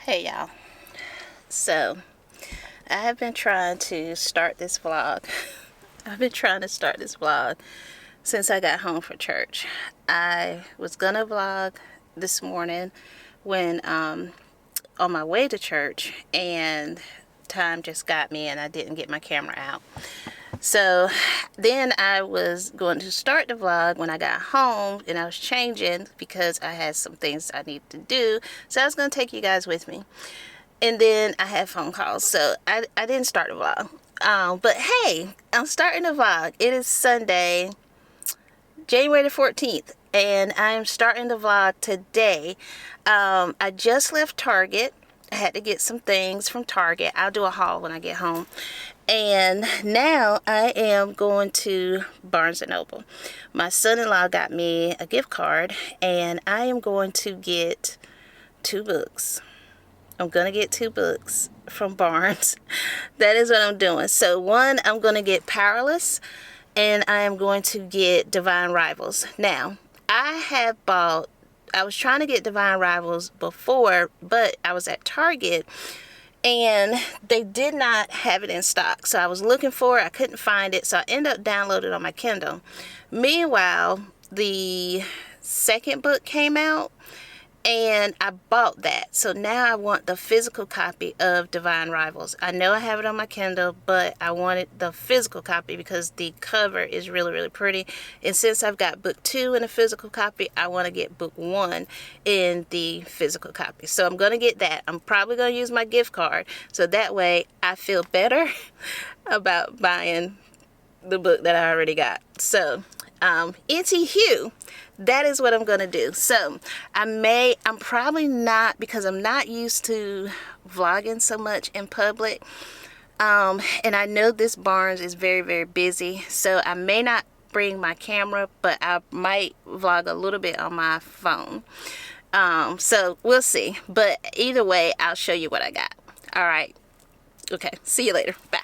Hey y'all. So I have been trying to start this vlog. I've been trying to start this vlog since I got home from church. I was gonna vlog this morning when on my way to church, and time just got me and I didn't get my camera out. So then I was going to start the vlog when I got home, and I was changing because I had some things I need to do. So I was going to take you guys with me. And then I had phone calls, so I didn't start the vlog. But hey, I'm starting the vlog. It is Sunday, January the 14th, and I am starting the vlog today. I just left Target. I had to get some things from Target. I'll do a haul when I get home. And now I am going to Barnes & Noble. My son-in-law got me a gift card, and I am going to get 2 books. I'm going to get 2 books from Barnes. That is what I'm doing. So one, I'm going to get Powerless, and I am going to get Divine Rivals. Now, I was trying to get Divine Rivals before, but I was at Target and they did not have it in stock. So I was looking for it. I couldn't find it. So I ended up downloading it on my Kindle. Meanwhile, the second book came out and I bought that. So now I want the physical copy of Divine Rivals. I know I have it on my Kindle, but I wanted the physical copy because the cover is really, really pretty. And since I've got book 2 in a physical copy, I want to get book 1 in the physical copy. So I'm going to get that. I'm probably going to use my gift card, so that way I feel better about buying the book that I already got. So NTH, that is what I'm gonna do. So I'm probably not, because I'm not used to vlogging so much in public, and I know this Barnes is very, very busy, so I may not bring my camera, but I might vlog a little bit on my phone. So we'll see, but either way I'll show you what I got. All right, okay, see you later. Bye.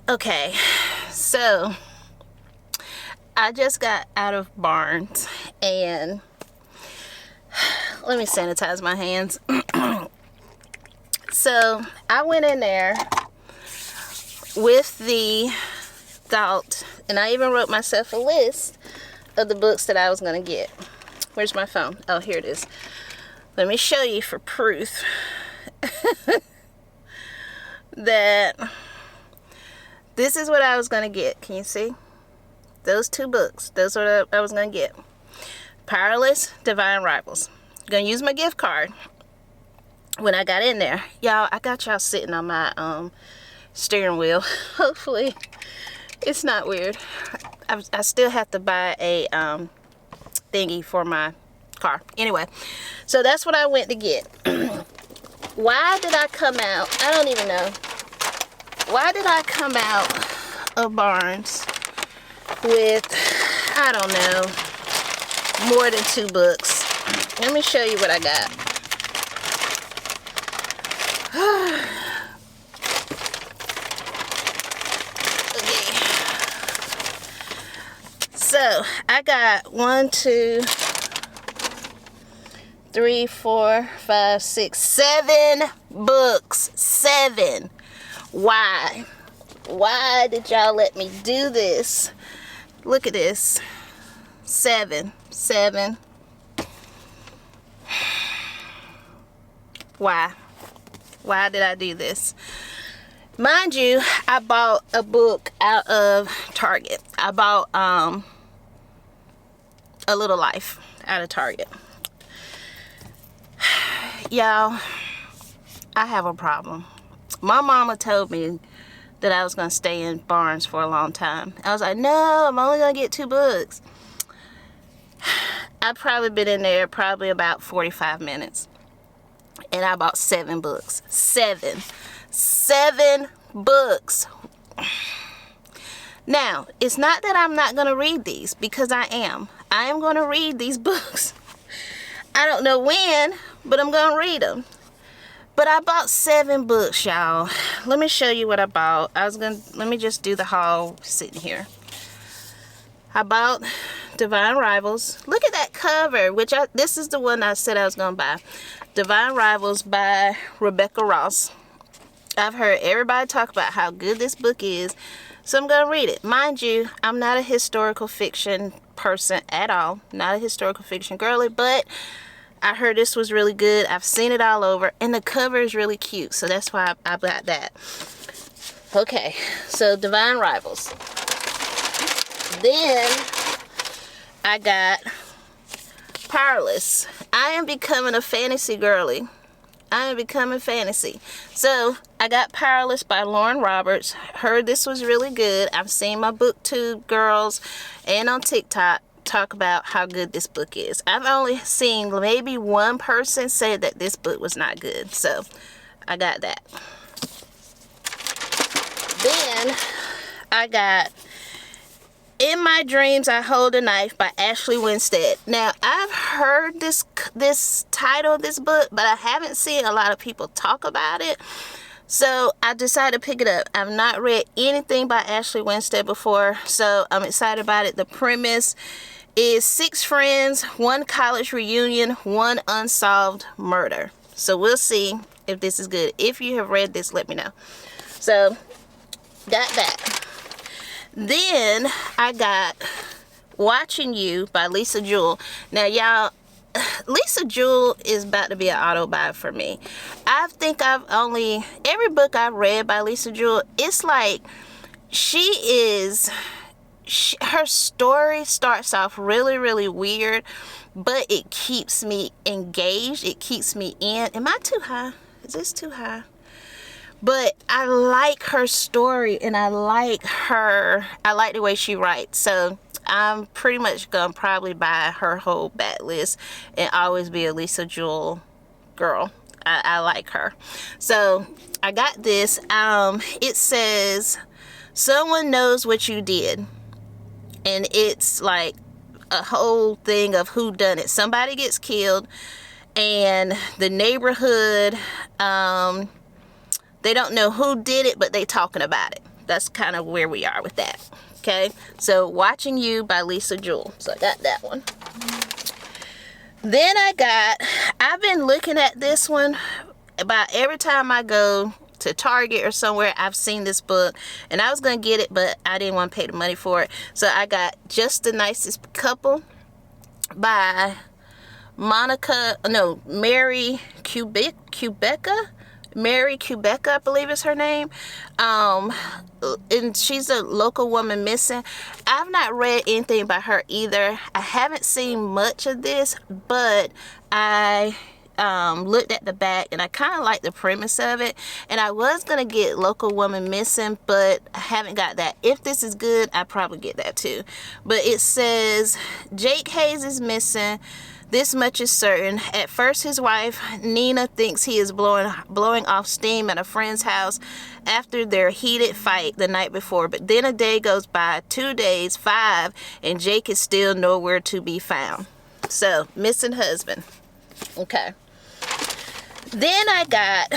Okay, so I just got out of Barnes, and let me sanitize my hands. So I went in there with the thought, and I even wrote myself a list of the books that I was going to get. Where's my phone? Oh, here it is. Let me show you for proof that this is what I was going to get. Can you see? Those 2 books. Those are what I was going to get. Powerless, Divine Rivals. Going to use my gift card when I got in there. Y'all, I got y'all sitting on my steering wheel. Hopefully it's not weird. I still have to buy a thingy for my car. Anyway, so that's what I went to get. Why did I come out? I don't even know. Why did I come out of Barnes with, I don't know, more than 2 books? Let me show you what I got. Okay. So I got 1, 2, 3, 4, 5, 6, 7 books. 7. Why? Why did y'all let me do this? Look at this. 7. Why? Why did I do this? Mind you, I bought a book out of Target. I bought A Little Life out of Target. Y'all, I have a problem. My mama told me that I was going to stay in Barnes for a long time. I was like, no, I'm only going to get 2 books. I've probably been in there probably about 45 minutes. And I bought 7 books. 7 books. Now, it's not that I'm not going to read these, because I am. I am going to read these books. I don't know when, but I'm going to read them. But I bought 7 books, y'all. Let me show you what I bought. Let me just do the haul sitting here. I bought Divine Rivals. Look at that cover, this is the one I said I was going to buy. Divine Rivals by Rebecca Ross. I've heard everybody talk about how good this book is, so I'm going to read it. Mind you, I'm not a historical fiction person at all. Not a historical fiction girly, but I heard this was really good. I've seen it all over, and the cover is really cute, so that's why I got that. Okay, so Divine Rivals. Then I got Powerless. I am becoming a fantasy girly. I am becoming fantasy. So I got Powerless by Lauren Roberts. Heard this was really good. I've seen my booktube girls and on TikTok talk about how good this book is. I've only seen maybe one person say that this book was not good. So I got that. Then I got In My Dreams I Hold a Knife by Ashley Winstead. Now, I've heard this title of this book, but I haven't seen a lot of people talk about it. So I decided to pick it up. I've not read anything by Ashley Winstead before, so I'm excited about it. The premise is 6 friends, 1 college reunion, 1 unsolved murder. So we'll see if this is good. If you have read this, let me know. So, got that. Then I got Watching You by Lisa Jewell. Now, y'all, Lisa Jewell is about to be an auto buy for me. I think every book I've read by Lisa Jewell, it's like her story starts off really, really weird, but it keeps me engaged. It keeps me in. Am I too high? Is this too high? But I like her story, and I like the way she writes. So I'm pretty much gonna probably buy her whole bat list and always be a Lisa Jewell girl. I like her. So I got this. It says, Someone Knows What You Did. And it's like a whole thing of who done it. Somebody gets killed, and the neighborhood, they don't know who did it, but they talking about it. That's kind of where we are with that. Okay, so Watching You by Lisa Jewell. So I got that one. Then I've been looking at this one about every time I go to Target or somewhere. I've seen this book, and I was going to get it, but I didn't want to pay the money for it. So I got Just the Nicest Couple by Mary Kubecka. Mary Kubecka, I believe is her name. And she's a local woman missing. I've not read anything by her either. I haven't seen much of this, but I looked at the back, and I kind of like the premise of it. And I was gonna get Local Woman Missing, but I haven't got that. If this is good, I probably get that too. But it says Jake Hayes is missing. This much is certain. At first, his wife, Nina, thinks he is blowing off steam at a friend's house after their heated fight the night before. But then a day goes by, 2 days, 5, and Jake is still nowhere to be found. So, missing husband. Okay. Then I got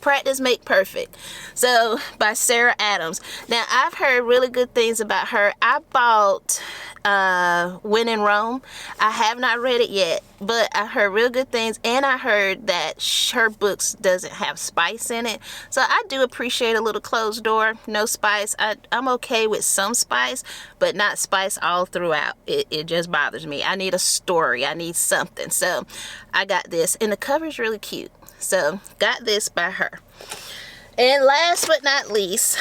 Practice Make Perfect. So, by Sarah Adams. Now, I've heard really good things about her. I bought When in Rome. I have not read it yet, but I heard real good things, and I heard that her books doesn't have spice in it. So I do appreciate a little closed door, no spice. I'm okay with some spice, but not spice all throughout. It just bothers me. I need a story. I need something. So I got this, and the cover is really cute. So got this by her. And last but not least,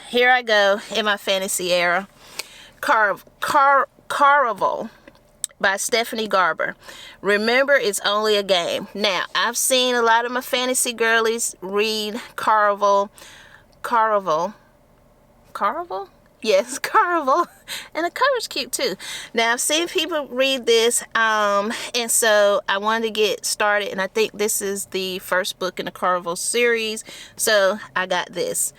here I go in my fantasy era. Caraval. by Stephanie Garber. Remember, it's only a game. Now, I've seen a lot of my fantasy girlies read Caraval. Yes, Caraval. And the cover's cute too. Now, I've seen people read this, and so I wanted to get started, and I think this is the first book in the Caraval series, so I got this.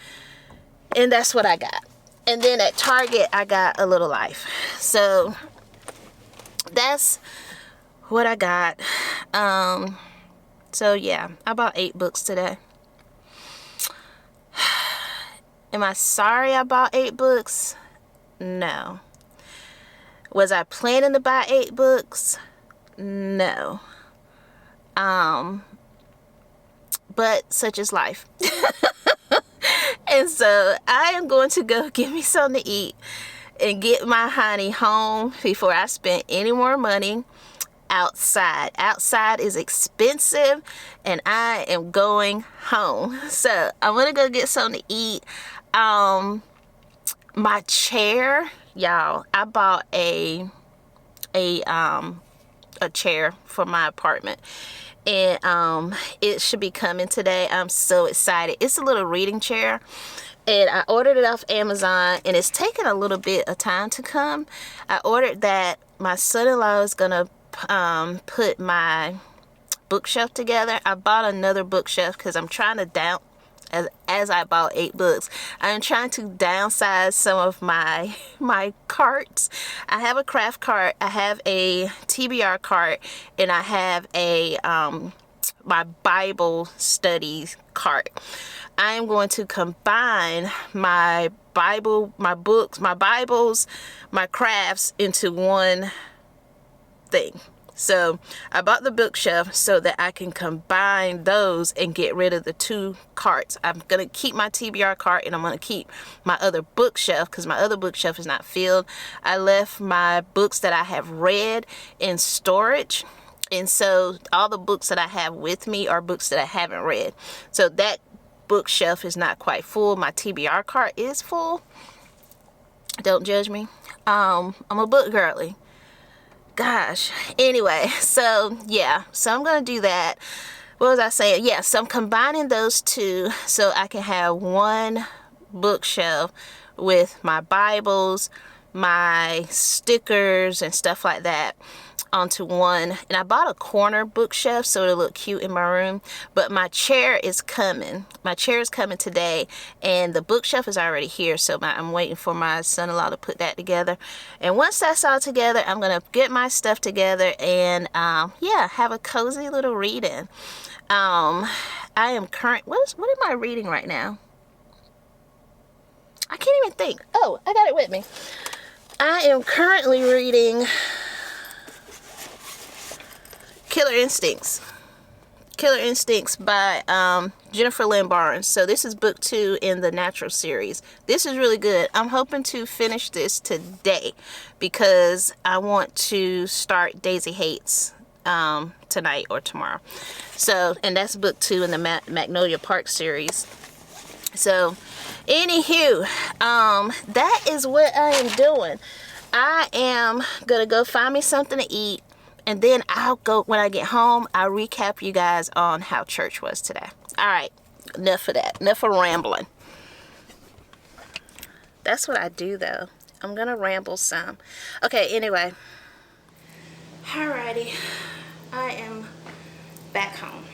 And that's what I got. And then at Target, I got A Little Life. So that's what I got. So yeah, I bought 8 books today. Am I sorry I bought 8 books? No. Was I planning to buy 8 books? No. But such is life. And so I am going to go get me something to eat and get my honey home before I spend any more money outside. Outside is expensive, and I am going home. So I'm gonna go get something to eat. My chair, y'all, I bought a chair for my apartment, and it should be coming today. I'm so excited. It's a little reading chair, and I ordered it off Amazon, and it's taken a little bit of time to come. I ordered that. My son-in-law is gonna put my bookshelf together. I bought another bookshelf because I'm trying to as I bought 8 books, I'm trying to downsize some of my carts. I have a craft cart, I have a TBR cart, and I have a my Bible studies cart. I am going to combine my Bible, my books, my Bibles, my crafts into one thing. So I bought the bookshelf so that I can combine those and get rid of the 2 carts. I'm going to keep my TBR cart, and I'm going to keep my other bookshelf because my other bookshelf is not filled. I left my books that I have read in storage. And so all the books that I have with me are books that I haven't read. So that bookshelf is not quite full. My TBR cart is full. Don't judge me. I'm a book girly. Gosh. Anyway, so yeah, so I'm gonna do that. What was I saying? Yeah, so I'm combining those 2 so I can have one bookshelf with my Bibles, my stickers and stuff like that onto one. And I bought a corner bookshelf so it'll look cute in my room. But my chair is coming. My chair is coming today, and the bookshelf is already here, so I'm waiting for my son-in-law to put that together. And once that's all together, I'm gonna get my stuff together and yeah, have a cozy little reading. I am what am I reading right now? I can't even think. Oh, I got it with me. I am currently reading Killer Instincts by Jennifer Lynn Barnes. So this is book 2 in the Natural series. This is really good. I'm hoping to finish this today because I want to start Daisy Hates tonight or tomorrow. So, and that's book 2 in the Magnolia Park series. So anywho, that is what I am doing. I am gonna go find me something to eat, and then I'll go, when I get home, I'll recap you guys on how church was today. All right, enough of that. Enough of rambling. That's what I do, though. I'm going to ramble some. Okay, anyway. Alrighty. I am back home.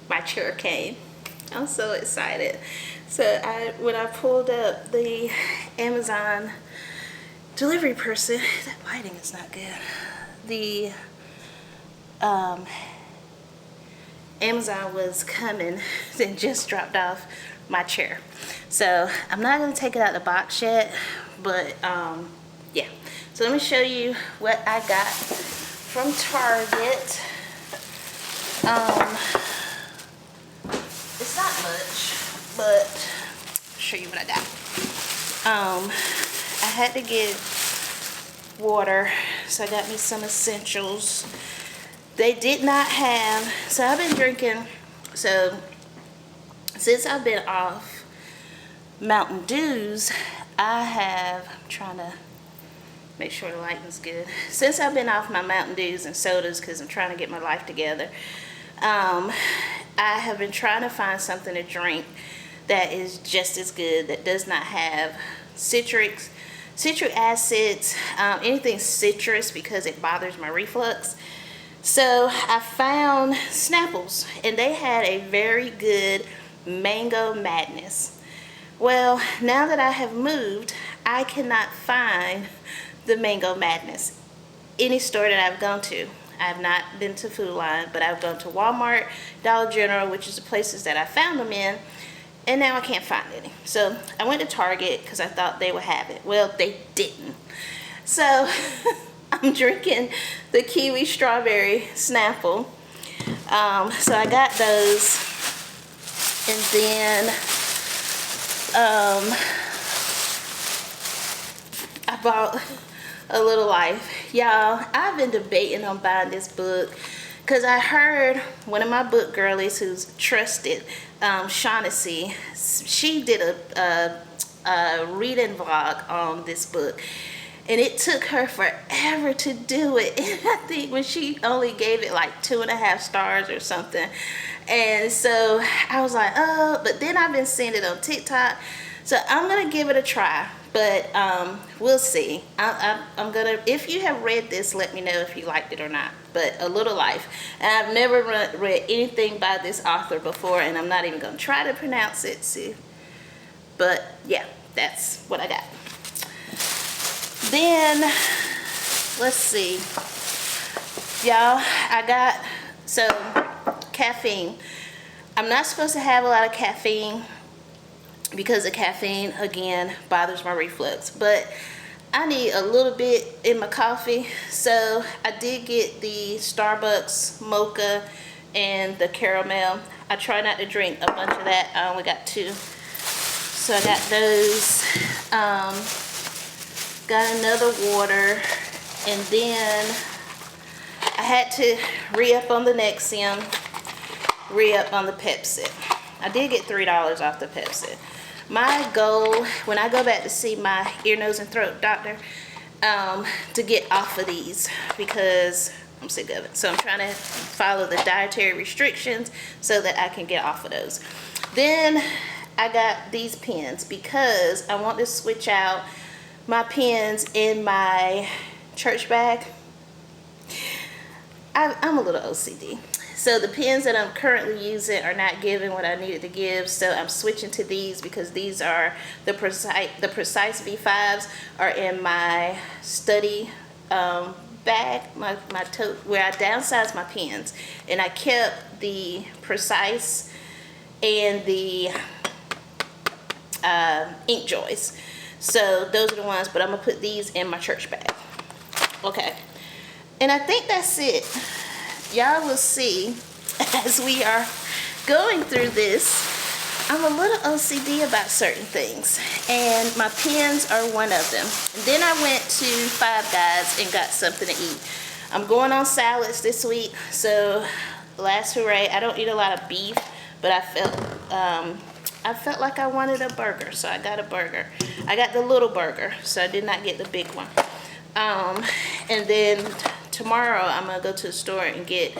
My chair came. I'm so excited. So when I pulled up, the Amazon delivery person, that lighting is not good. The Amazon was coming and just dropped off my chair. So I'm not going to take it out of the box yet, but yeah. So let me show you what I got from Target. It's not much, but I'll show you what I got. I had to get water, so I got me some essentials. They did not have, so I've been drinking, so since I've been off Mountain Dews, I have, I'm trying to Make sure the lighting's good. Since I've been off my Mountain Dews and sodas because I'm trying to get my life together, I have been trying to find something to drink that is just as good, that does not have citric acids, anything citrus, because it bothers my reflux. So I found Snapples, and they had a very good Mango Madness. Well, now that I have moved, I cannot find the Mango Madness any store that I've gone to. I have not been to Food Line, but I've gone to Walmart, Dollar General, which is the places that I found them in, and now I can't find any. So I went to Target because I thought they would have it. Well, they didn't. So I'm drinking the kiwi strawberry Snapple. So I got those, and then I bought A Little Life. Y'all, I've been debating on buying this book because I heard one of my book girlies who's trusted, Shaughnessy, she did a reading vlog on this book. And it took her forever to do it. And I think when she only gave it like 2.5 stars or something. And so I was like, oh, but then I've been seeing it on TikTok. So I'm going to give it a try. But we'll see. I'm going to, if you have read this, let me know if you liked it or not. But A Little Life. And I've never read anything by this author before. And I'm not even going to try to pronounce it. See? But yeah, that's what I got. Then, let's see, y'all, I got some caffeine. I'm not supposed to have a lot of caffeine because the caffeine, again, bothers my reflux. But I need a little bit in my coffee. So I did get the Starbucks mocha and the caramel. I try not to drink a bunch of that. I only got 2. So I got those. Got another water, and then I had to re-up on the Nexium, re-up on the Pepsi. I did get $3 off the Pepsi. My goal, when I go back to see my ear, nose, and throat doctor, to get off of these because I'm sick of it. So I'm trying to follow the dietary restrictions so that I can get off of those. Then I got these pens because I want to switch out my pens in my church bag. I'm a little OCD. So the pens that I'm currently using are not giving what I needed to give. So I'm switching to these because these are the precise V5s are in my study bag, my tote, where I downsized my pens. And I kept the precise and the ink joys. So those are the ones, but I'm going to put these in my church bag. Okay. And I think that's it. Y'all will see as we are going through this, I'm a little OCD about certain things. And my pens are one of them. And then I went to Five Guys and got something to eat. I'm going on salads this week. So last hooray, I don't eat a lot of beef, but I felt like I wanted a burger, so I got a burger. I got the little burger, so I did not get the big one. And then tomorrow I'm gonna go to the store and get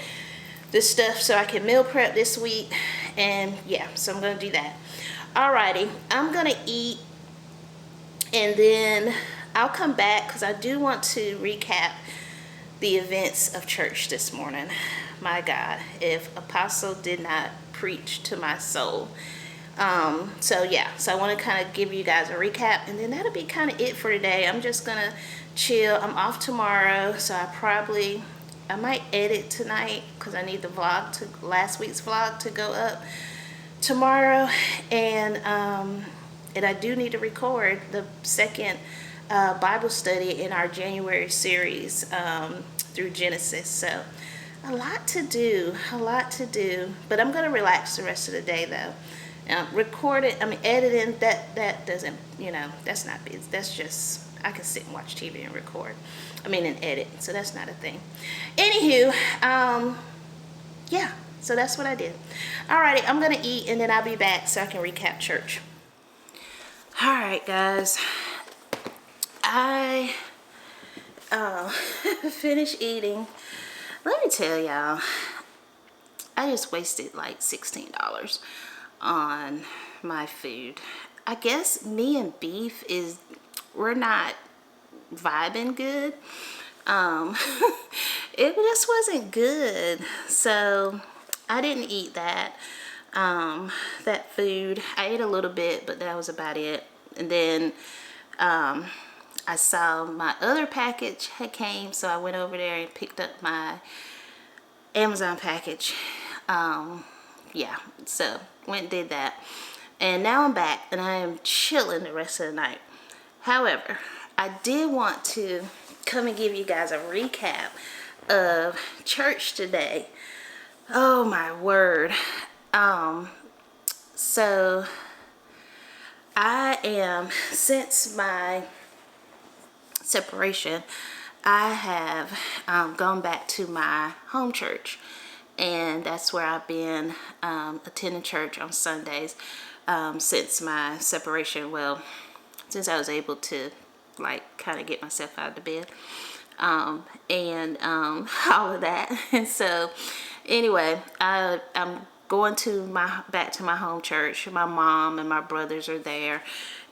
this stuff so I can meal prep this week. And yeah, so I'm gonna do that. Alrighty, I'm gonna eat, and then I'll come back because I do want to recap the events of church this morning. My God, if Apostle did not preach to my soul. So yeah, so I want to kind of give you guys a recap, and then that'll be kind of it for today. I'm just gonna chill. I'm off tomorrow, so I might edit tonight because I need the vlog last week's vlog to go up tomorrow, and I do need to record the second Bible study in our January series through Genesis. So a lot to do, but I'm gonna relax the rest of the day though. Editing, that doesn't, that's not busy. That's just, I can sit and watch TV and record. And edit. So that's not a thing. Anywho, yeah, so that's what I did. Alrighty, I'm going to eat and then I'll be back so I can recap church. Alright, guys. I finished eating. Let me tell y'all, I just wasted like $16 on my food. I guess me and beef we're not vibing good. Um, it just wasn't good. So I didn't eat that food. I ate a little bit, but that was about it. And then I saw my other package had came, so I went over there and picked up my Amazon package. Yeah, so went and did that. And now I'm back and I am chilling the rest of the night. However, I did want to come and give you guys a recap of church today. Oh my word. So I am, since my separation, I have gone back to my home church, and that's where I've been attending church on Sundays since my separation. Well, since I was able to like kind of get myself out of the bed and all of that. And so anyway, I'm going to back to my home church. My mom and my brothers are there,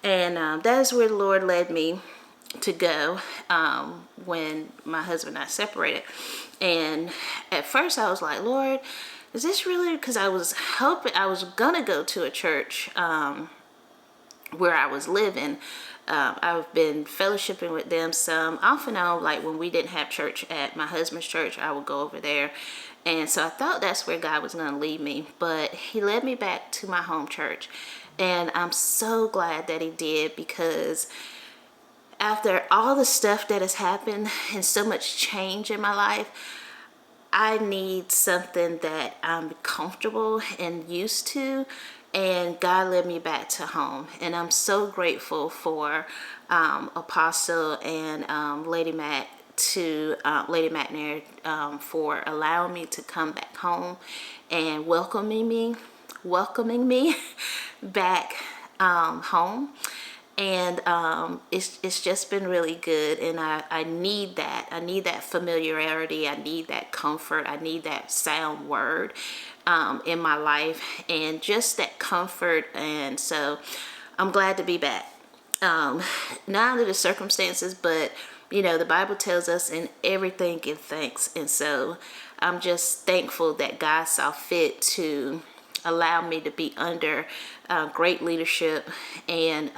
and that's where the Lord led me to go when my husband and I separated. And at first I was like, Lord, is this really? Because I was hoping I was gonna go to a church where I was living. I've been fellowshipping with them some off and on. Like when we didn't have church at my husband's church, I would go over there. And so I thought that's where God was going to lead me, but he led me back to my home church. And I'm so glad that he did, because after all the stuff that has happened and so much change in my life, I need something that I'm comfortable and used to, and God led me back to home. And I'm so grateful for Apostle and Lady McNair for allowing me to come back home and welcoming me back home. And it's just been really good, and I need that. I need that familiarity. I need that comfort. I need that sound word in my life, and just that comfort. And so I'm glad to be back. Not under the circumstances, but you know, the Bible tells us in everything give thanks. And so I'm just thankful that God saw fit to allow me to be under great leadership, and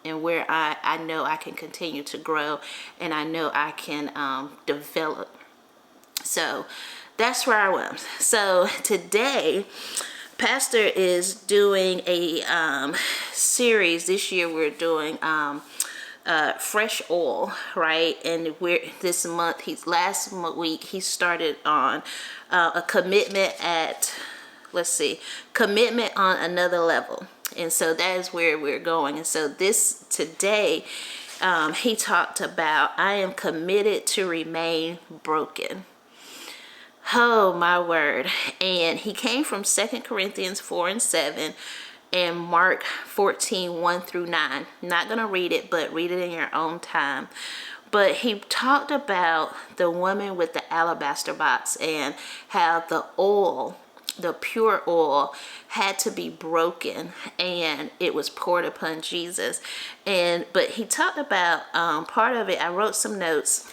where I know I can continue to grow, and I know I can develop. So that's where I was. So today, Pastor is doing a series. This year we're doing fresh oil, right? And this month, last week he started on a commitment commitment on another level. And so that is where we're going. And so today, he talked about, I am committed to remain broken. Oh my word. And he came from 2 Corinthians 4:7 and Mark 14:1-9. Not going to read it, but read it in your own time. But he talked about the woman with the alabaster box, and how the oil, the pure oil, had to be broken, and it was poured upon Jesus. But he talked about part of it. I wrote some notes.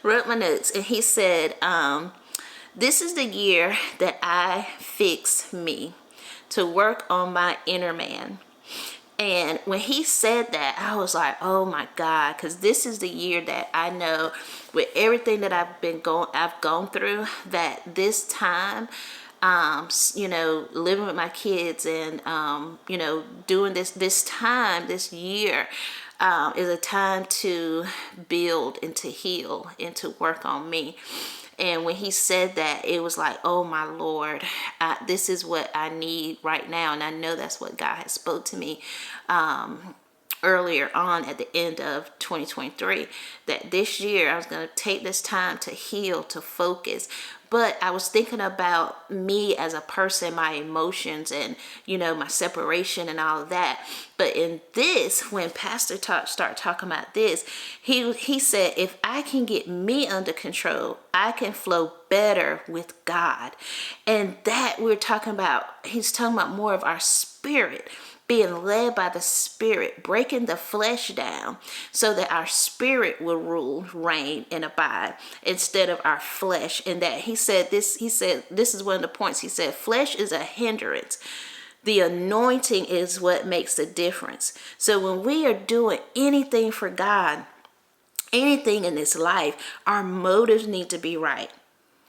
Wrote my notes, and he said, this is the year that I fix me, to work on my inner man. And when he said that, I was like, oh my God, because this is the year that I know, with everything that I've gone through, that this time, living with my kids, and doing this year is a time to build and to heal and to work on me. And when he said that, it was like, oh my Lord, this is what I need right now. And I know that's what God has spoke to me earlier on at the end of 2023 that this year I was going to take this time to heal, to focus. But I was thinking about me as a person, my emotions, and my separation and all of that. But in this, when Pastor started talking about this, he said, if I can get me under control, I can flow better with God. And that he's talking about more of our spirit, being led by the Spirit, breaking the flesh down so that our spirit will rule, reign, and abide instead of our flesh. And that he said this is one of the points. He said, flesh is a hindrance. The anointing is what makes the difference. So when we are doing anything for God, anything in this life, our motives need to be right.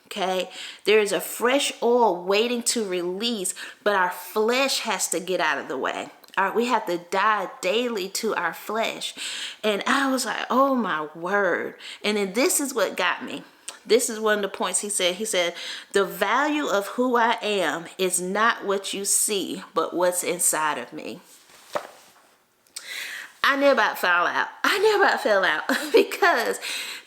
Okay, there is a fresh oil waiting to release, but our flesh has to get out of the way. We have to die daily to our flesh. And I was like, oh my word. And then this is what got me. This is one of the points he said. He said, the value of who I am is not what you see, but what's inside of me. I never about fell out because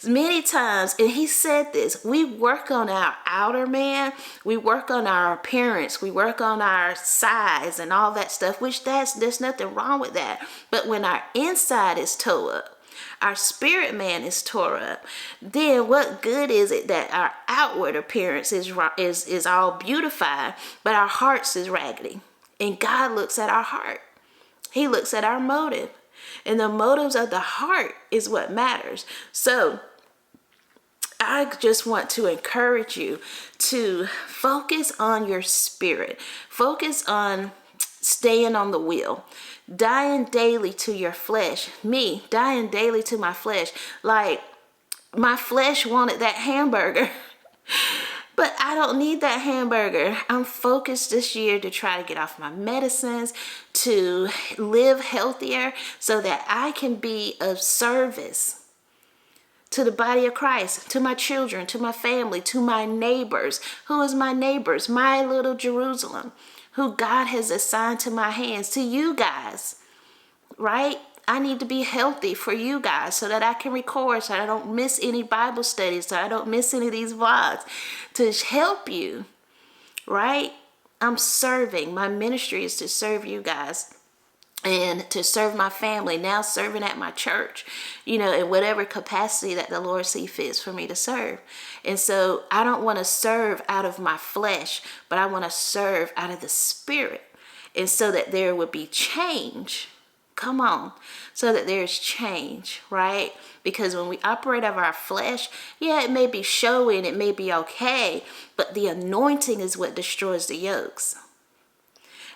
many times, and he said this, we work on our outer man, we work on our appearance, we work on our size and all that stuff, which there's nothing wrong with that. But when our inside is tore up, our spirit man is tore up, then what good is it that our outward appearance is all beautified, but our hearts is raggedy? And God looks at our heart. He looks at our motive. And the motives of the heart is what matters. So I just want to encourage you to focus on your spirit. Focus on staying on the wheel. Dying daily to your flesh. Me, dying daily to my flesh. Like, my flesh wanted that hamburger. But I don't need that hamburger. I'm focused this year to try to get off my medicines, to live healthier so that I can be of service to the body of Christ, to my children, to my family, to my neighbors. Who is my neighbors? My little Jerusalem, who God has assigned to my hands, to you guys, right? I need to be healthy for you guys so that I can record, so I don't miss any Bible studies, so I don't miss any of these vlogs, to help you, right? I'm serving. My ministry is to serve you guys and to serve my family, now serving at my church, in whatever capacity that the Lord sees fit for me to serve. And so I don't want to serve out of my flesh, but I want to serve out of the Spirit. And so that there would be change. Come on. So that there's change, right? Because when we operate of our flesh, yeah, it may be showy and it may be okay, but the anointing is what destroys the yokes.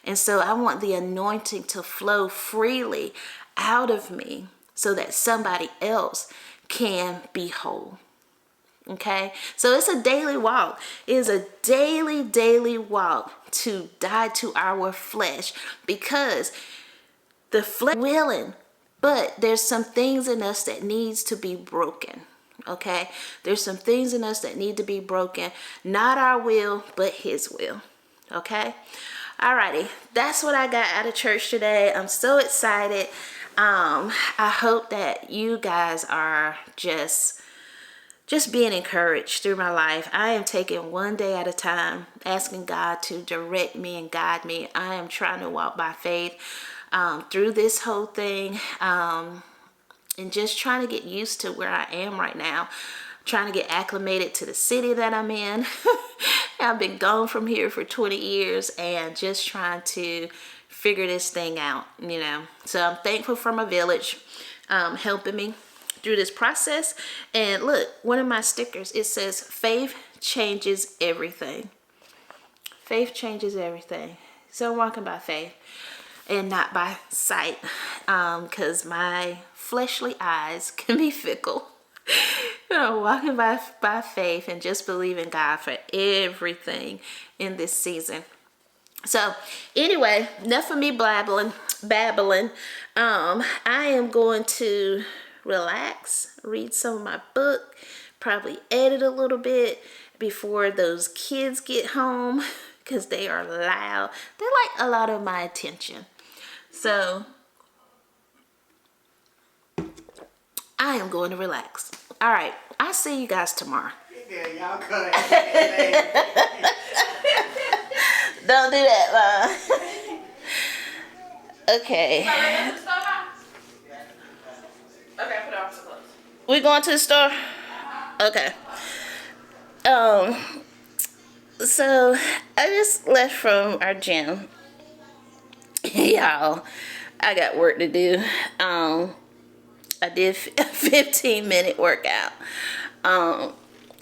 And so I want the anointing to flow freely out of me so that somebody else can be whole. Okay? So it's a daily walk. It is a daily walk to die to our flesh, because the flesh is willing, but there's some things in us that needs to be broken. Okay? There's some things in us that need to be broken. Not our will, but His will. Okay? Alrighty. That's what I got out of church today. I'm so excited. I hope that you guys are just being encouraged through my life. I am taking one day at a time, asking God to direct me and guide me. I am trying to walk by faith through this whole thing, and just trying to get used to where I am right now, trying to get acclimated to the city that I'm in. I've been gone from here for 20 years and just trying to figure this thing out, So I'm thankful for my village helping me through this process. And look, one of my stickers, it says, faith changes everything. Faith changes everything. So I'm walking by faith and not by sight, because my fleshly eyes can be fickle. Walking by faith and just believing God for everything in this season. So anyway, enough of me babbling. I am going to relax, read some of my book, probably edit a little bit before those kids get home, because they are loud. They like a lot of my attention. So I am going to relax. All right, I'll see you guys tomorrow. Yeah, y'all cut. Don't do that, okay. Okay, put on some clothes. We going to the store? Okay. So I just left from our gym. Y'all, I got work to do. I did a 15-minute workout.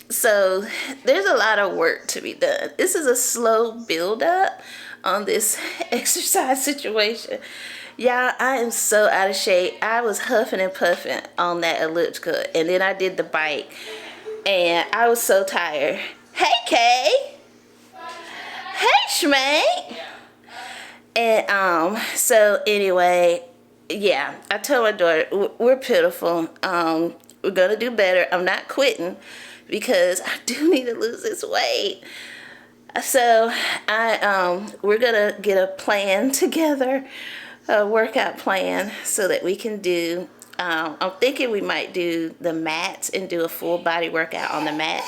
So there's a lot of work to be done. This is a slow build up on this exercise situation. Y'all, I am so out of shape. I was huffing and puffing on that elliptical, and then I did the bike, and I was so tired. Hey, Kay. Hey, Schmate. And so anyway, yeah, I told my daughter we're pitiful. We're gonna do better. I'm not quitting because I do need to lose this weight. So we're gonna get a plan together, a workout plan, so that we can do. I'm thinking we might do the mats and do a full body workout on the mats.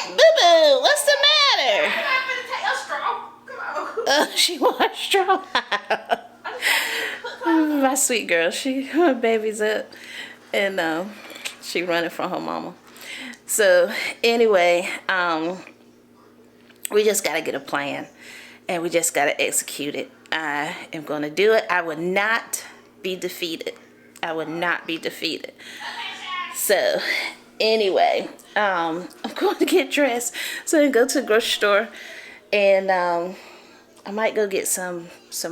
Boo boo, what's the matter? She wants a straw. My sweet girl, her baby's up, and she running from her mama. So anyway, we just gotta get a plan, and we just gotta execute it. I am gonna do it. I will not be defeated. I will not be defeated. So anyway, I'm going to get dressed so I can go to the grocery store, and I might go get some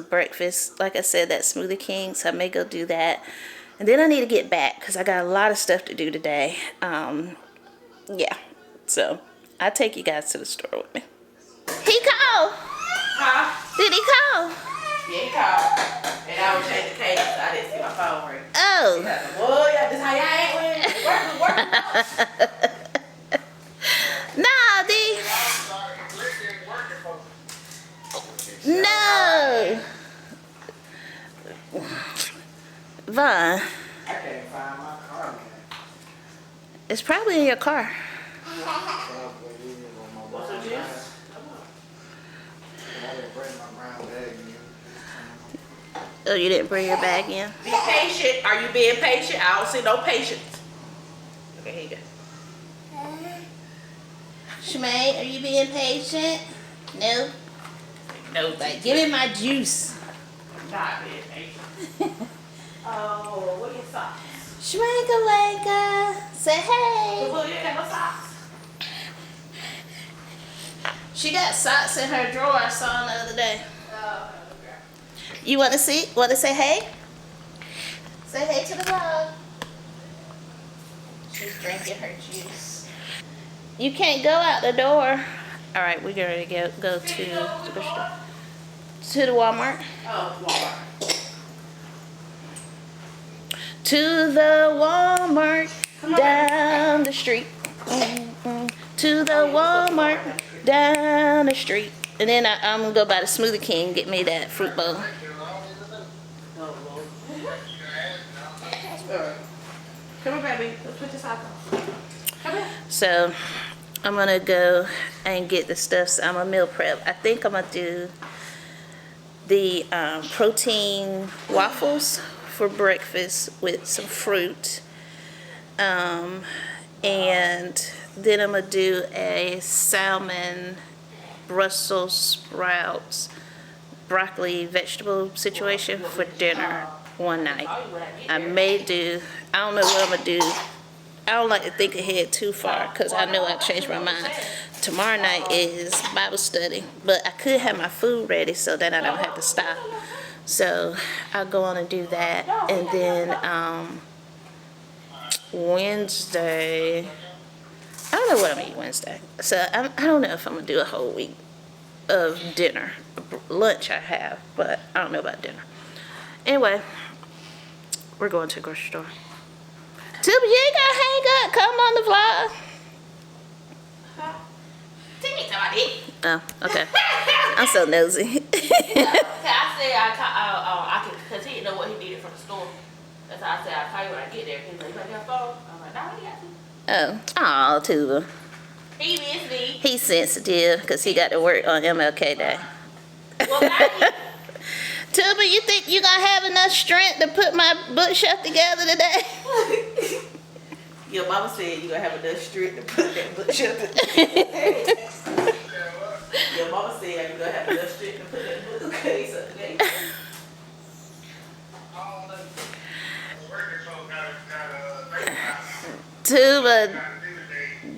breakfast. Like I said, that Smoothie King, so I may go do that. And then I need to get back because I got a lot of stuff to do today. Yeah, so I'll take you guys to the store with me. He called. Huh? Did he call? Yeah, he called. And I was changing the case, so I didn't see my phone ring. Oh. Well, yeah, this how y'all ain't working. No, D. No. Vaughn. I can't find my car, man. It's probably in your car. What's the juice? I didn't bring my brown bag in. Oh, you didn't bring your bag in? Be patient. Are you being patient? I don't see no patience. Okay, here you go. Shmay, are you being patient? No. No, Like, give me my juice. not being patient. Oh, what are your socks? Shmanka wanka. Say hey. Well, you ain't got no socks. She got socks in her drawer I saw the other day. Oh, You want to see? Want to say hey? Say hey to the vlog. She's drinking her juice. You can't go out the door. All right, we're going to go to the Walmart. oh, Walmart. To the Walmart down the street. To the Walmart down the street. And then I'm going to go by the Smoothie King and get me that fruit bowl. Come here, baby. Let's put your sock on. Come here. So I'm going to go and get the stuff. So I'm a meal prep. I think I'm going to do the protein waffles for breakfast with some fruit. And then I'm going to do a salmon Brussels sprouts broccoli vegetable situation for dinner one night. I may do, I don't know what I'm going to do. I don't like to think ahead too far because I know I've changed my mind. Tomorrow night is Bible study, but I could have my food ready so that I don't have to stop. So I'll go on and do that. And then Wednesday, I don't know what I'm going to eat Wednesday. So I don't know if I'm going to do a whole week of dinner. Lunch I have, but I don't know about dinner. Anyway, we're going to the grocery store. Tuba, you ain't gotta hang up. Come on the vlog. Take me to my dick. Oh, okay. I'm so nosy. I said I can, because he didn't know what he needed from the store. That's why I said I'll call you when I get there. He's like, you got your phone? I'm like, nah, I got you. Oh, Tuba. He missed me. He's sensitive because he got to work on MLK Day. Well, now Tuba, you think you gonna have enough strength to put my bookshelf together today? Your mama said you gonna have enough strength to put that bookshelf together. Your mama said you gonna have enough strength to put that bookcase up today. Tuba,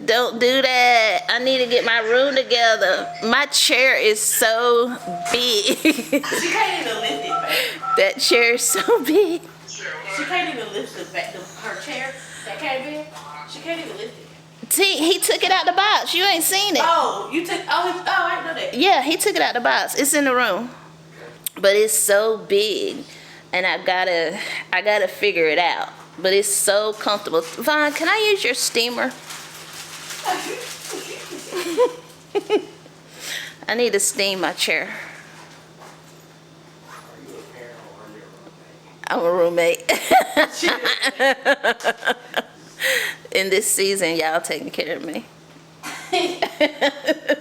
don't do that. I need to get my room together. My chair is so big. She can't even lift it back. That chair is so big. She can't even lift it back. Her chair that came in, she can't even lift it. See, he took it out the box. You ain't seen it. Oh, you took, I didn't know that. Yeah, he took it out the box. It's in the room. But it's so big. And I gotta figure it out. But it's so comfortable. Vaughn, can I use your steamer? I need to steam my chair. Are you a parent or are you a roommate? I'm a roommate. In this season, y'all taking care of me. I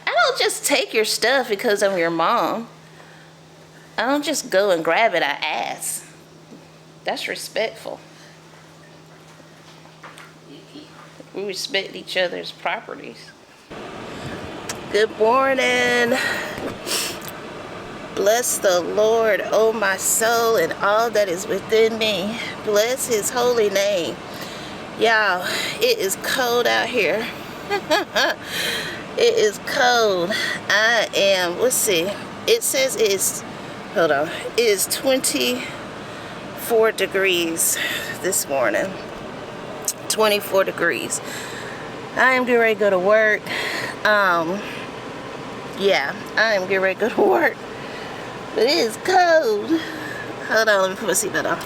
don't just take your stuff because I'm your mom. I don't just go and grab it, I ask. That's respectful. We respect each other's properties. Good morning. Bless the Lord, O my soul, and all that is within me. Bless his holy name. Y'all, it is cold out here. It is cold. Let's see. It says it's, hold on, it is 24 degrees this morning. 24 degrees. I am getting ready to go to work. Yeah, I am getting ready to go to work. But it is cold. Hold on, let me put my seatbelt on.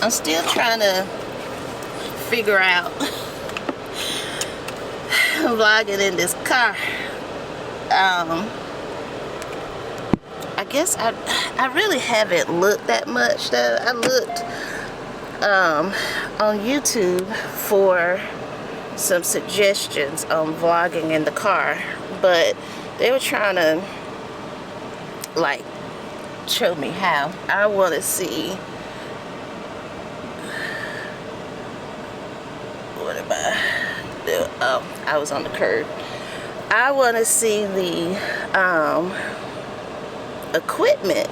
I'm still trying to figure out vlogging in this car. I guess I really haven't looked that much though. I looked on YouTube for some suggestions on vlogging in the car, but they were trying to like show me how. I want to see, what am I doing? Oh, I was on the curb. I want to see the equipment,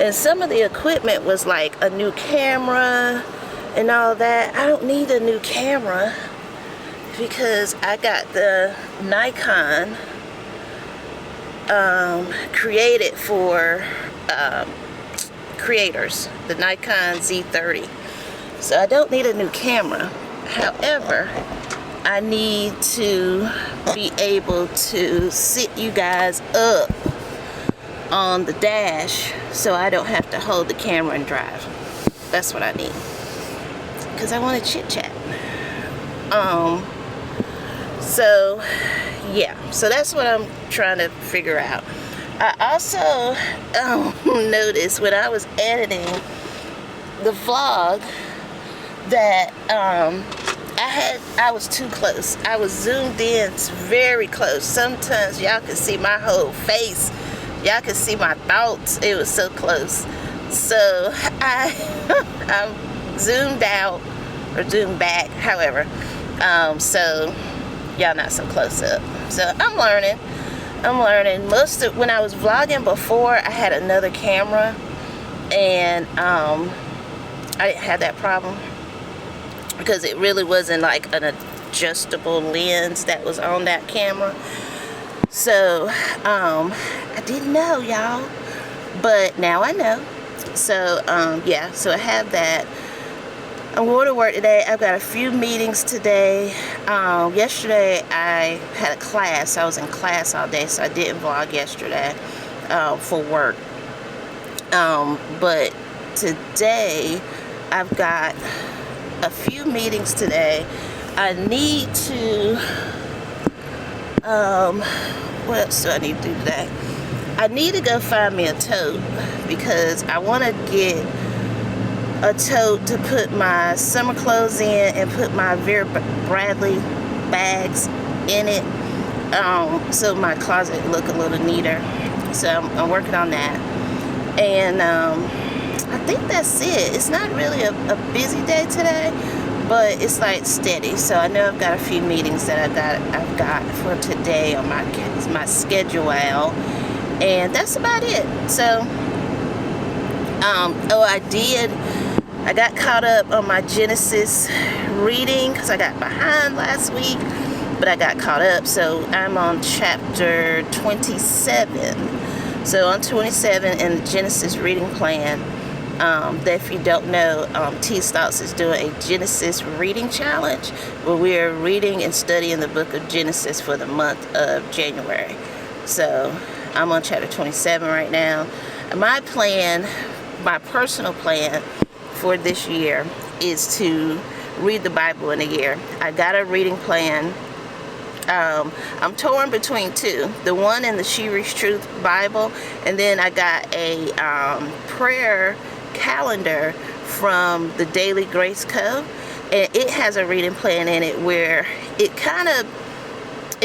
and some of the equipment was like a new camera and all that. I don't need a new camera because I got the Nikon created for creators, the Nikon Z30. So I don't need a new camera. However, I need to be able to sit you guys up on the dash so I don't have to hold the camera and drive. That's what I need, because I want to chit chat. So yeah, so that's what I'm trying to figure out. I also noticed when I was editing the vlog that I was too close. I was zoomed in very close. Sometimes y'all could see my whole face. Y'all could see my thoughts. It was so close. So I zoomed out or zoomed back, however. So y'all not so close up. So I'm learning. Most of when I was vlogging before, I had another camera, and I didn't have that problem because it really wasn't like an adjustable lens that was on that camera. So I didn't know, y'all, but now I know. So yeah, so I have that. I'm going to work today. I've got a few meetings today. Yesterday I had a class. I was in class all day, so I didn't vlog yesterday for work. But today I've got a few meetings today. I need to, what else do I need to do today? I need to go find me a tote because I want to get a tote to put my summer clothes in and put my Vera Bradley bags in it, so my closet look a little neater. So I'm working on that, and I think that's it. It's not really a busy day today, but it's like steady. So I know I've got a few meetings that I've got for today on my schedule, and that's about it. So I got caught up on my Genesis reading because I got behind last week, but I got caught up. So I'm on chapter 27. So on 27 in the Genesis reading plan, that if you don't know, T Stocks is doing a Genesis reading challenge where we are reading and studying the book of Genesis for the month of January. So I'm on chapter 27 right now. My plan, my personal plan for this year is to read the Bible in a year. I got a reading plan. I'm torn between two. The one in the She Reads Truth Bible, and then I got a prayer calendar from the Daily Grace Co. And it has a reading plan in it where it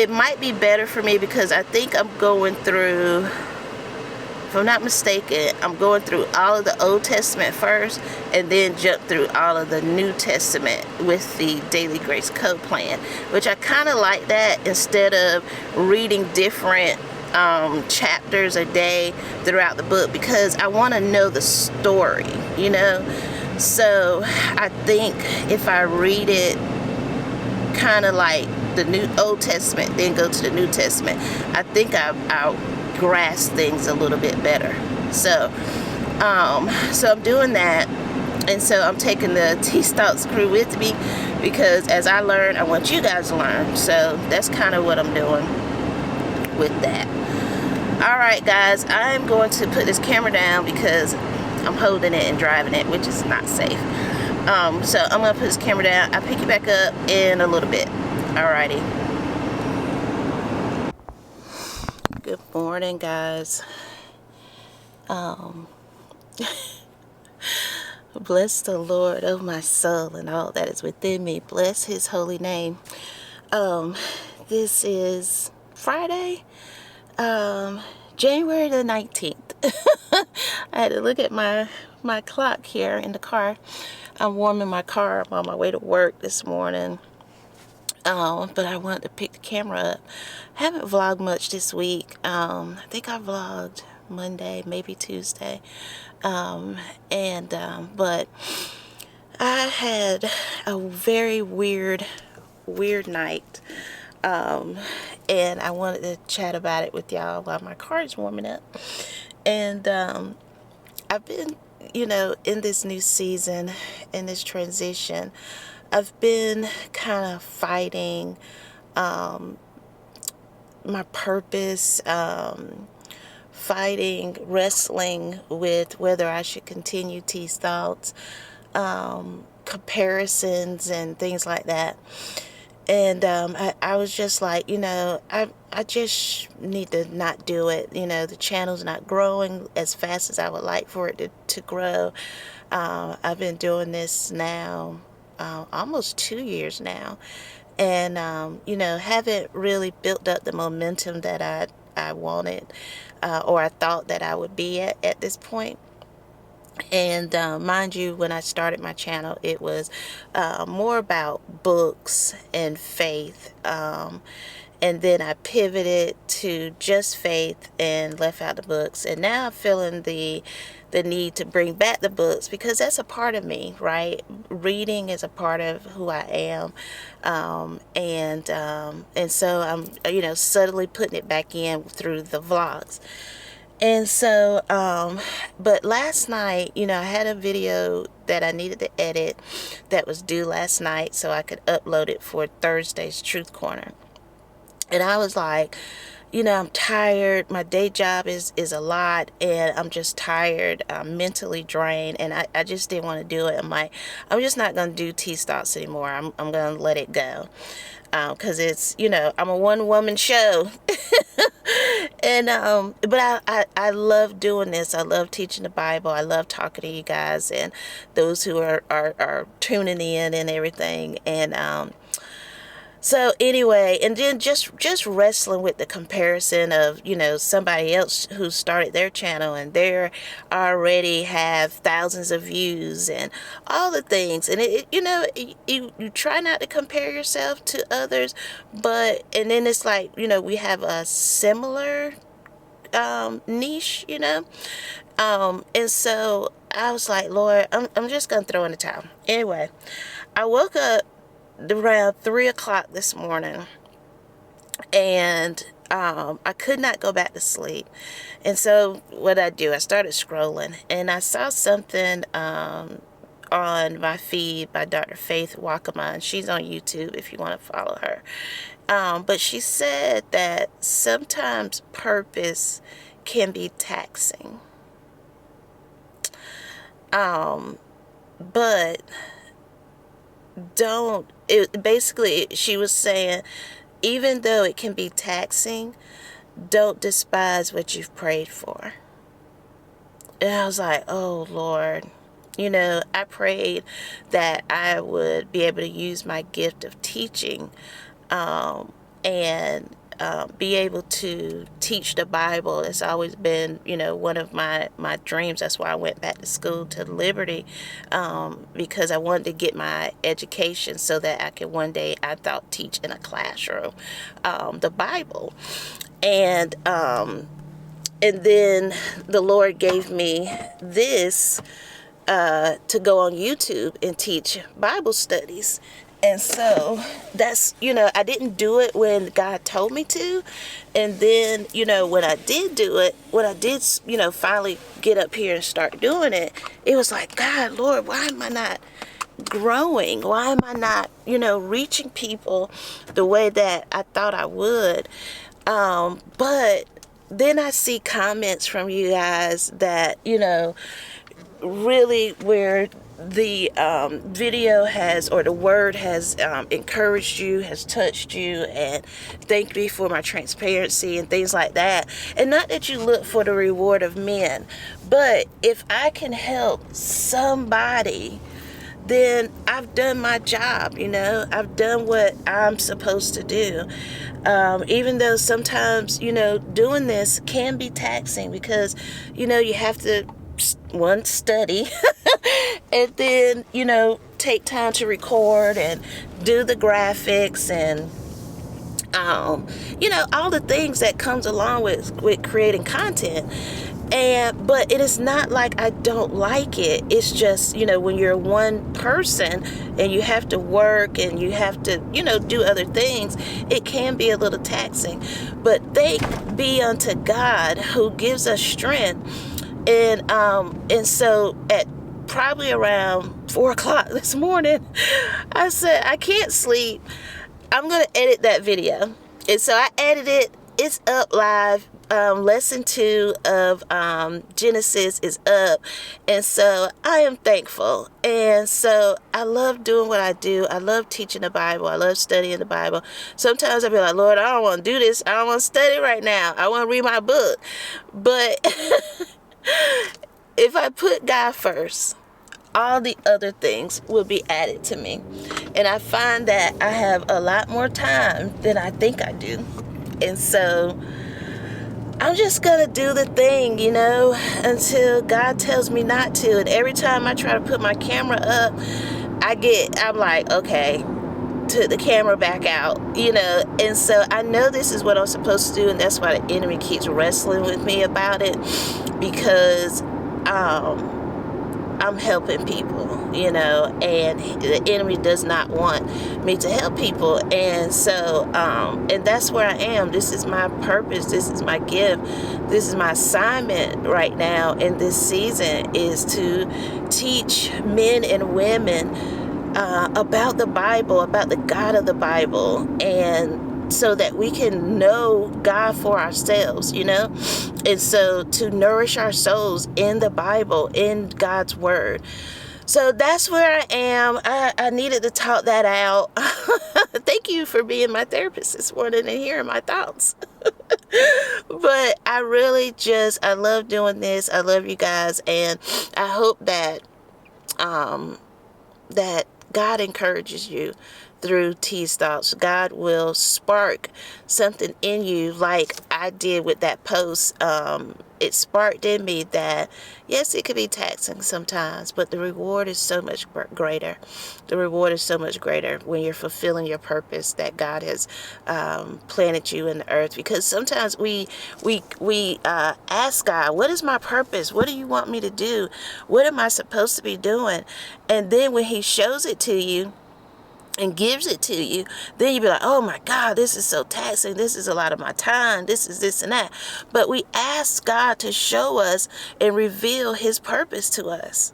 might be better for me because I think I'm going through, if I'm not mistaken, I'm going through all of the Old Testament first and then jump through all of the New Testament with the Daily Grace Co plan, which I kind of like that instead of reading different chapters a day throughout the book, because I want to know the story, you know. So I think if I read it kind of like the New Old Testament, then go to the New Testament, I think I'll grasp things a little bit better. So I'm doing that, and so I'm taking the T Stocks crew with me because as I learn, I want you guys to learn. So that's kind of what I'm doing with that. All right, guys, I'm going to put this camera down because I'm holding it and driving it, which is not safe. So I'm gonna put this camera down. I'll pick you back up in a little bit. Alrighty. Good morning, guys. Bless the Lord, oh my soul, and all that is within me. Bless his holy name. This is Friday, January the 19th. I had to look at my clock here in the car. I'm warming my car. I'm on my way to work this morning. But I wanted to pick the camera up. I haven't vlogged much this week. I think I vlogged Monday, maybe Tuesday. But I had a very weird night. And I wanted to chat about it with y'all while my car is warming up. And I've been, in this new season, in this transition, I've been kind of fighting my purpose, wrestling with whether I should continue T's thoughts, comparisons and things like that. And I was just like, I just need to not do it. The channel's not growing as fast as I would like for it to grow. I've been doing this now almost 2 years now. And, haven't really built up the momentum that I wanted or I thought that I would be at this point. And mind you, when I started my channel, it was more about books and faith. And then I pivoted to just faith and left out the books. And now I'm feeling the need to bring back the books because that's a part of me, right? Reading is a part of who I am. And so I'm, subtly putting it back in through the vlogs. And so, but last night, I had a video that I needed to edit that was due last night so I could upload it for Thursday's Truth Corner. And I was like, I'm tired. My day job is a lot, and I'm just tired. I'm mentally drained, and I just didn't want to do it. I'm like, I'm just not going to do T-Stocks anymore. I'm going to let it go. Because it's, I'm a one-woman show. And but I love doing this. I love teaching the Bible. I love talking to you guys and those who are tuning in and everything. And so anyway, and then just wrestling with the comparison of, somebody else who started their channel and they already have thousands of views and all the things. And you try not to compare yourself to others, and then it's like, we have a similar niche, and so I was like, Lord, I'm just gonna throw in the towel. Anyway, I woke up around 3 o'clock this morning, and I could not go back to sleep. And so what I do, I started scrolling, and I saw something on my feed by Dr. Faith Wakaman. She's on YouTube if you want to follow her. But she said that sometimes purpose can be taxing. But basically she was saying, even though it can be taxing, don't despise what you've prayed for. And I was like, oh Lord, I prayed that I would be able to use my gift of teaching, and be able to teach the Bible. It's always been, one of my dreams. That's why I went back to school to Liberty, because I wanted to get my education so that I could one day, I thought, teach in a classroom the Bible. And then the Lord gave me this to go on YouTube and teach Bible studies. And so that's, I didn't do it when God told me to. And then, when I did do it, when I did, finally get up here and start doing it, it was like, God, Lord, why am I not growing? Why am I not, reaching people the way that I thought I would? But then I see comments from you guys that, really where the video has, or the word has encouraged you, has touched you, and thank me for my transparency and things like that. And not that you look for the reward of men, but if I can help somebody, then I've done my job. I've done what I'm supposed to do. Even though sometimes, doing this can be taxing, because, you have to, one, study, and then, take time to record and do the graphics and, all the things that comes along with creating content. But it is not like I don't like it. It's just, when you're one person and you have to work and you have to, do other things, it can be a little taxing. But thank be unto God who gives us strength. And so at probably around 4 o'clock this morning, I said, I can't sleep. I'm going to edit that video. And so I edited it. It's up live. Lesson 2 of Genesis is up. And so I am thankful. And so I love doing what I do. I love teaching the Bible. I love studying the Bible. Sometimes I be like, Lord, I don't want to do this. I don't want to study right now. I want to read my book. But if I put God first, all the other things will be added to me. And I find that I have a lot more time than I think I do. And so I'm just going to do the thing, until God tells me not to. And every time I try to put my camera up, I'm like, okay, to the camera back out, And so I know this is what I'm supposed to do. And that's why the enemy keeps wrestling with me about it, because I'm helping people, and the enemy does not want me to help people. And so, and that's where I am. This is my purpose. This is my gift. This is my assignment right now in this season, is to teach men and women about the Bible, about the God of the Bible, and so that we can know God for ourselves, and so to nourish our souls in the Bible, in God's word. So that's where I am. I needed to talk that out. Thank you for being my therapist this morning and hearing my thoughts. But I really just, I love doing this. I love you guys, and I hope that that God encourages you through T's thoughts. God will spark something in you, like I did with that post. It sparked in me that yes, it could be taxing sometimes, but the reward is so much greater. The reward is so much greater when you're fulfilling your purpose that God has planted you in the earth. Because sometimes we ask God, what is my purpose? What do you want me to do? What am I supposed to be doing? And then when he shows it to you and gives it to you, then you be like, oh my God, this is so taxing. This is a lot of my time. This is this and that. But we ask God to show us and reveal his purpose to us,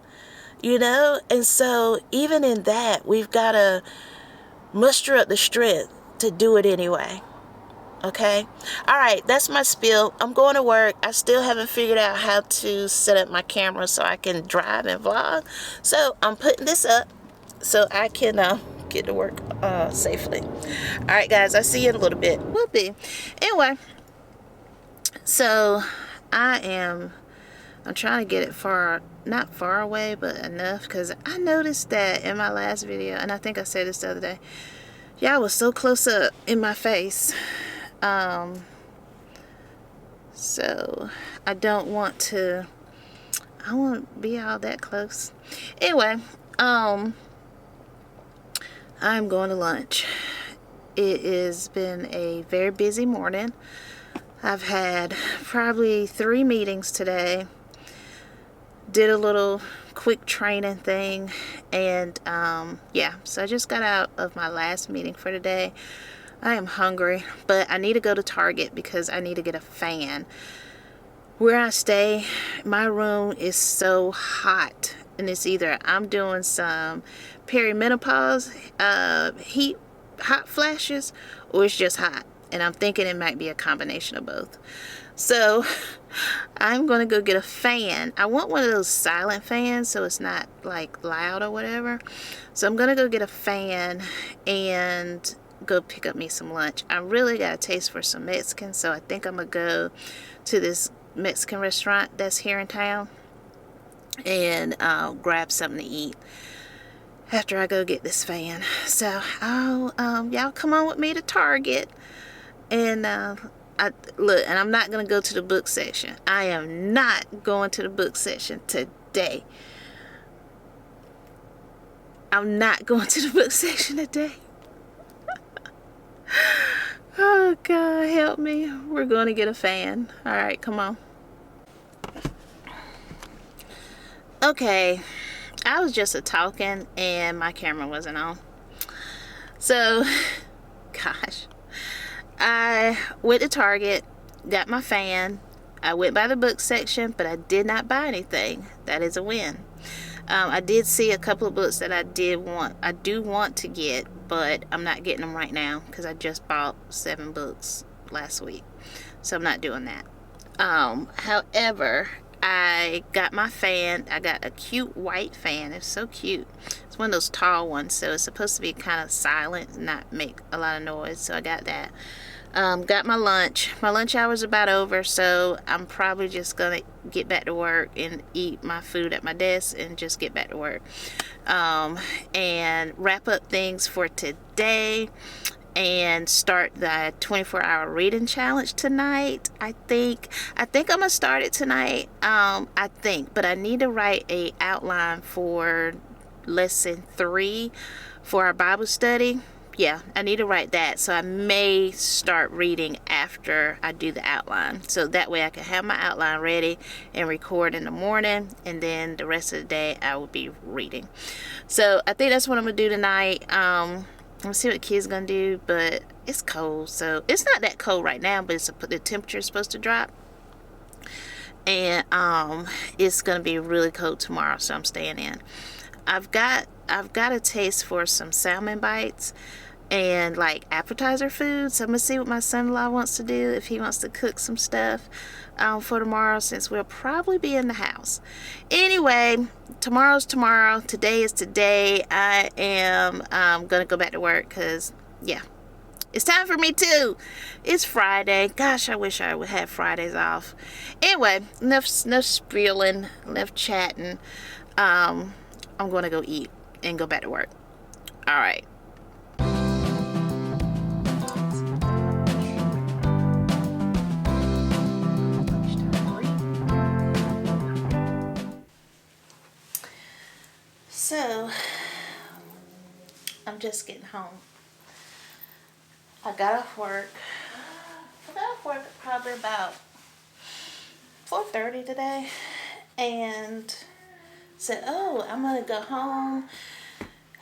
you know? And so even in that, we've got to muster up the strength to do it anyway. Okay. All right. That's my spiel. I'm going to work. I still haven't figured out how to set up my camera so I can drive and vlog. So I'm putting this up so I can get to work safely. All right, guys. I'll see you in a little bit. Will be. Anyway, so I'm trying to get it not far away, but enough, because I noticed that in my last video, and I think I said this the other day, y'all was so close up in my face. So I don't want to, I want to be all that close. Anyway, I'm going to lunch. It has been a very busy morning. I've had probably 3 meetings today. Did a little quick training thing, and yeah, so I just got out of my last meeting for today. I am hungry, but I need to go to Target because I need to get a fan. Where I stay, my room is so hot, and it's either I'm doing some perimenopause hot flashes, or it's just hot, and I'm thinking it might be a combination of both. So I'm gonna go get a fan. I want one of those silent fans so it's not like loud or whatever. So I'm gonna go get a fan and go pick up me some lunch. I really got a taste for some Mexican, so I think I'm gonna go to this Mexican restaurant that's here in town and grab something to eat after I go get this fan. So y'all come on with me to Target, and look, and I'm not gonna go to the book section. I am not going to the book section today. I'm not going to the book section today. Oh God, help me. We're going to get a fan. All right, come on. Okay, I was just talking and my camera wasn't on. So, gosh, I went to Target, got my fan. I went by the book section, but I did not buy anything. That is a win. I did see a couple of books that I do want to get, but I'm not getting them right now because I just bought 7 books last week, so I'm not doing that. However, I got my fan. I got a cute white fan. It's so cute. It's one of those tall ones, so it's supposed to be kind of silent, not make a lot of noise, so I got that. Got my lunch. My lunch hour is about over, so I'm probably just gonna get back to work and eat my food at my desk and just get back to work, and wrap up things for today and start the 24-hour reading challenge tonight. I think I'm gonna start it tonight. But I need to write a outline for lesson 3 for our Bible study. Yeah, I need to write that, so I may start reading after I do the outline, so that way I can have my outline ready and record in the morning, and then the rest of the day I will be reading. So I think that's what I'm gonna do tonight. I'm gonna see what the kids gonna do, but it's cold, so it's not that cold right now, but the temperature is supposed to drop, and it's gonna be really cold tomorrow, so I'm staying in. I've got a taste for some salmon bites and like appetizer food, so I'm gonna see what my son-in-law wants to do, if he wants to cook some stuff for tomorrow, since we'll probably be in the house. Anyway, tomorrow's tomorrow, today is today. I am gonna go back to work because yeah, It's time for me too. It's Friday. Gosh, I wish I would have Fridays off. Anyway, enough spieling, enough chatting. I'm going to go eat and go back to work. All right. So, I'm just getting home. I got off work. Probably about 4:30 today, and said, "Oh, I'm gonna go home."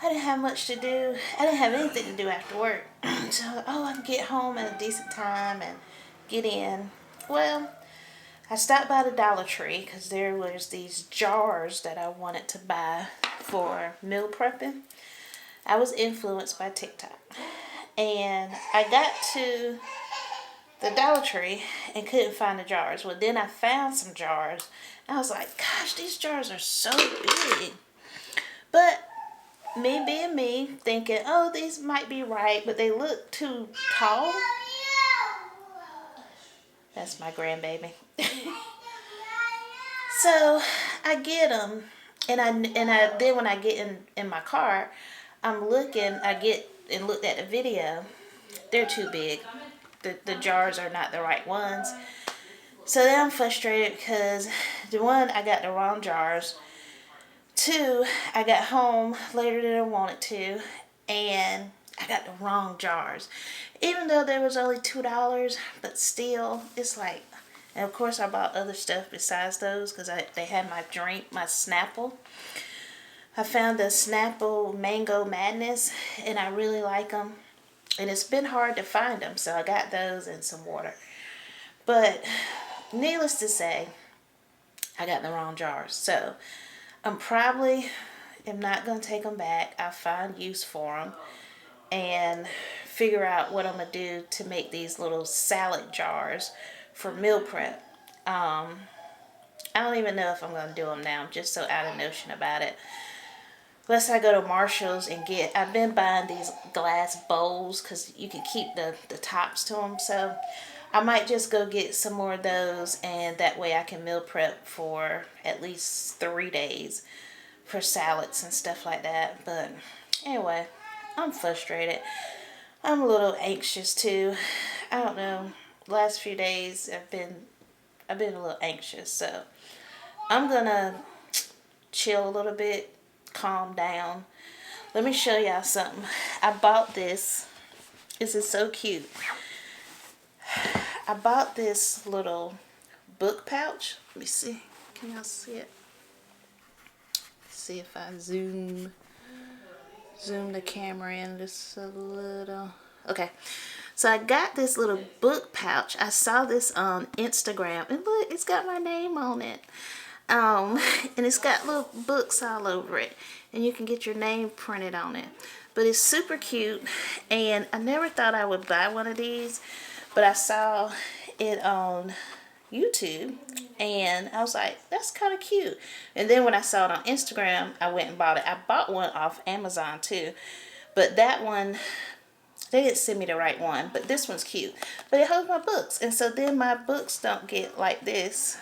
I didn't have much to do. I didn't have anything to do after work, so I can get home at a decent time and get in. Well, I stopped by the Dollar Tree because there was these jars that I wanted to buy for meal prepping. I was influenced by TikTok, and I got to the Dollar Tree and couldn't find the jars. Well, then I found some jars. And I was like, gosh, these jars are so big. But me being me, thinking, oh, these might be right, but they look too tall. That's my grandbaby. So I get them, and then when I get in my car, I'm looking. I get and looked at the video. They're too big. The jars are not the right ones. So then I'm frustrated because the one, I got the wrong jars. Two, I got home later than I wanted to, and I got the wrong jars. Even though there was only $2, but still, it's like, and of course I bought other stuff besides those because they had my drink, my Snapple. I found the Snapple Mango Madness, and I really like them. And it's been hard to find them, so I got those and some water. But needless to say, I got the wrong jars. So I'm probably am not going to take them back. I'll find use for them and figure out what I'm going to do to make these little salad jars for meal prep. I don't even know if I'm going to do them now. I'm just so out of notion about it. Unless I go to Marshall's and I've been buying these glass bowls because you can keep the tops to them. So I might just go get some more of those, and that way I can meal prep for at least 3 days for salads and stuff like that. But anyway, I'm frustrated. I'm a little anxious too. I don't know. Last few days I've been a little anxious. So I'm gonna chill a little bit. Calm down. Let me show y'all something. I bought this. This is so cute. I bought this little book pouch. Let me see. Can y'all see it? Let's see if I zoom the camera in just a little. Okay. So I got this little book pouch. I saw this on Instagram, and look, it's got my name on it. And it's got little books all over it, and you can get your name printed on it. But it's super cute, and I never thought I would buy one of these, but I saw it on YouTube, and I was like, that's kind of cute. And then when I saw it on Instagram, I went and bought it. I bought one off Amazon too, but that one, they didn't send me the right one, but this one's cute. But it holds my books, and so then my books don't get like this,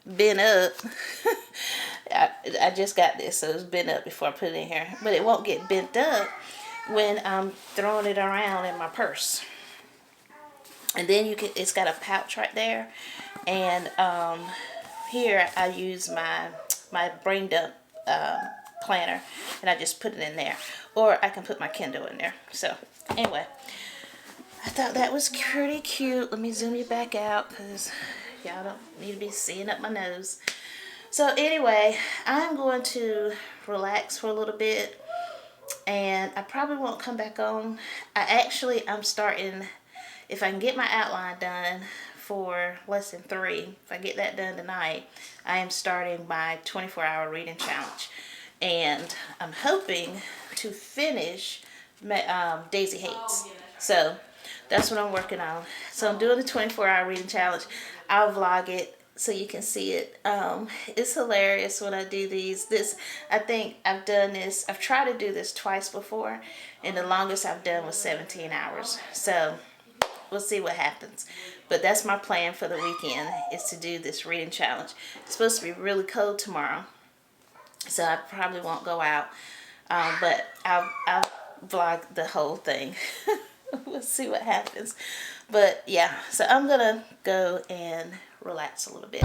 bent up. I just got this, so it's bent up before I put it in here, but it won't get bent up when I'm throwing it around in my purse. And then it's got a pouch right there, and here I use my brain dump planner, and I just put it in there, or I can put my Kindle in there. So anyway, I thought that was pretty cute. Let me zoom you back out because y'all don't need to be seeing up my nose. So anyway, I'm going to relax for a little bit, and I probably won't come back on. I'm starting, if I can get my outline done for lesson 3, if I get that done tonight, I am starting my 24-hour reading challenge. And I'm hoping to finish Daisy Hates. So that's what I'm working on. So I'm doing the 24-hour reading challenge. I'll vlog it so you can see it. It's hilarious when I do these. I think I've tried to do this twice before, and the longest I've done was 17 hours. So we'll see what happens. But that's my plan for the weekend, is to do this reading challenge. It's supposed to be really cold tomorrow, so I probably won't go out. But I'll vlog the whole thing. We'll see what happens. But yeah, so I'm gonna go and relax a little bit.